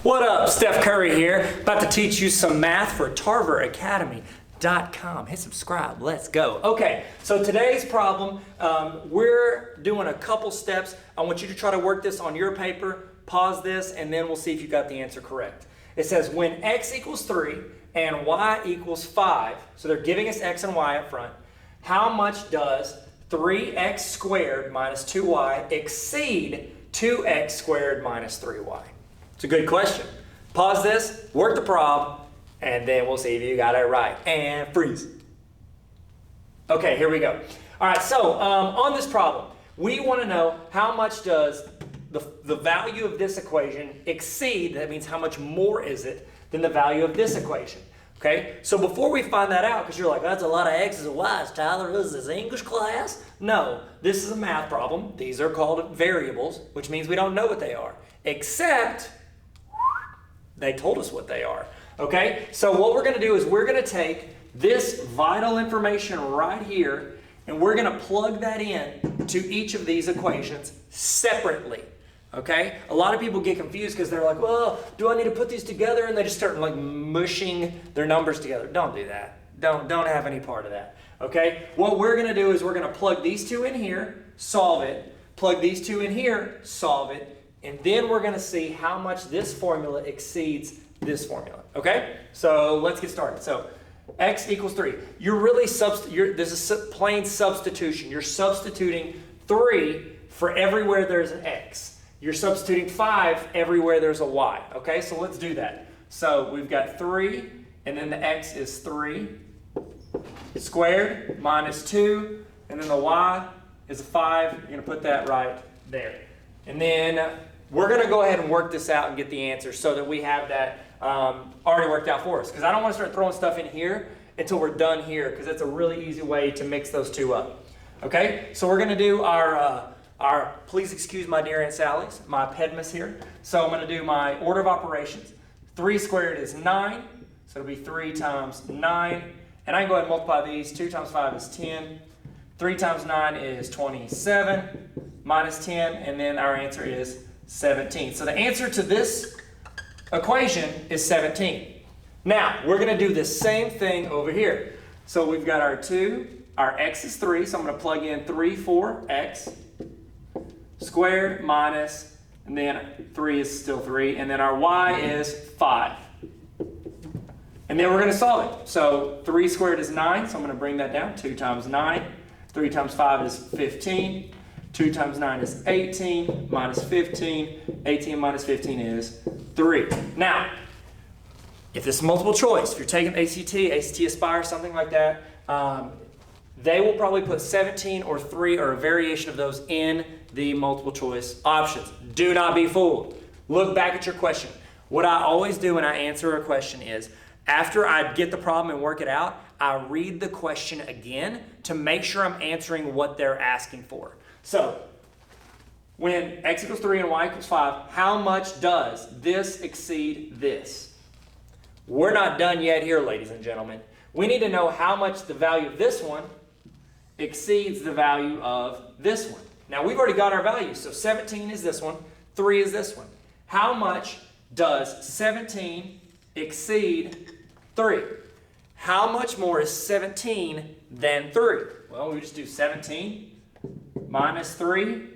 What up, Steph Curry here, about to teach you some math for TarverAcademy.com. Hit subscribe, let's go. Okay, so today's problem, we're doing a couple steps. I want you to try to work this on your paper, pause this, and then we'll see if you got the answer correct. It says when x equals 3 and y equals 5, so they're giving us x and y up front, how much does 3x squared minus 2y exceed 2x squared minus 3y? It's a good question. Pause this, work the problem, and then we'll see if you got it right. And freeze. Okay, here we go. All right, so on this problem, we want to know how much does the value of this equation exceed, that means how much more is it than the value of this equation. Okay, so before we find that out, because you're like, that's a lot of x's and y's, Tyler, this is English class? No, this is a math problem. These are called variables, which means we don't know what they are, except they told us what they are. Okay, so what we're going to do is we're going to take this vital information right here, and we're going to plug that in to each of these equations separately. Okay, a lot of people get confused because they're like, well, do I need to put these together? And they just start like mushing their numbers together. Don't do that. Don't have any part of that. Okay, what we're going to do is we're going to plug these two in here, solve it, plug these two in here, solve it, and then we're going to see how much this formula exceeds this formula. Okay, so let's get started. So x equals 3. You're really this is plain substitution. You're substituting 3 for everywhere there's an x. You're substituting 5 everywhere there's a y. Okay, so let's do that. So we've got 3, and then the x is 3 squared minus 2, and then the y is a 5. You're going to put that right there. And then we're going to go ahead and work this out and get the answer so that we have that already worked out for us. Because I don't want to start throwing stuff in here until we're done here, because it's a really easy way to mix those two up. Okay, so we're going to do our please excuse my dear Aunt Sally's, my Pedmus here. So I'm going to do my order of operations. 3 squared is 9, so it'll be 3 times 9. And I can go ahead and multiply these. 2 times 5 is 10. 3 times 9 is 27, minus 10, and then our answer is 17. So the answer to this equation is 17. Now, we're going to do the same thing over here. So we've got our 2, our x is 3, so I'm going to plug in 3 for x squared minus, and then 3 is still 3, and then our y is 5. And then we're going to solve it. So 3 squared is 9, so I'm going to bring that down. 2 times 9. 3 times 5 is 15. 2 times 9 is 18, minus 15. 18 minus 15 is 3. Now, if this is multiple choice, if you're taking ACT Aspire, something like that, they will probably put 17 or 3 or a variation of those in the multiple choice options. Do not be fooled. Look back at your question. What I always do when I answer a question is, after I get the problem and work it out, I read the question again to make sure I'm answering what they're asking for. So, when x equals 3 and y equals 5, how much does this exceed this? We're not done yet here, ladies and gentlemen. We need to know how much the value of this one exceeds the value of this one. Now, we've already got our values. So 17 is this one, 3 is this one. How much does 17 exceed 3? How much more is 17 than 3? Well, we just do 17 minus 3.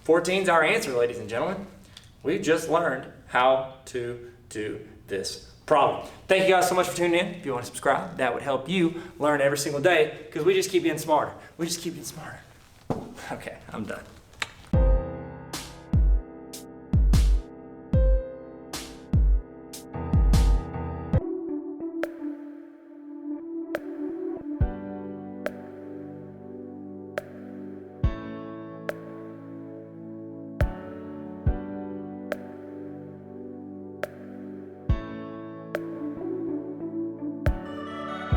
14 is our answer, ladies and gentlemen. We've just learned how to do this problem. Thank you guys so much for tuning in. If you want to subscribe, that would help you learn every single day, because we just keep getting smarter. We just keep getting smarter. Okay, I'm done.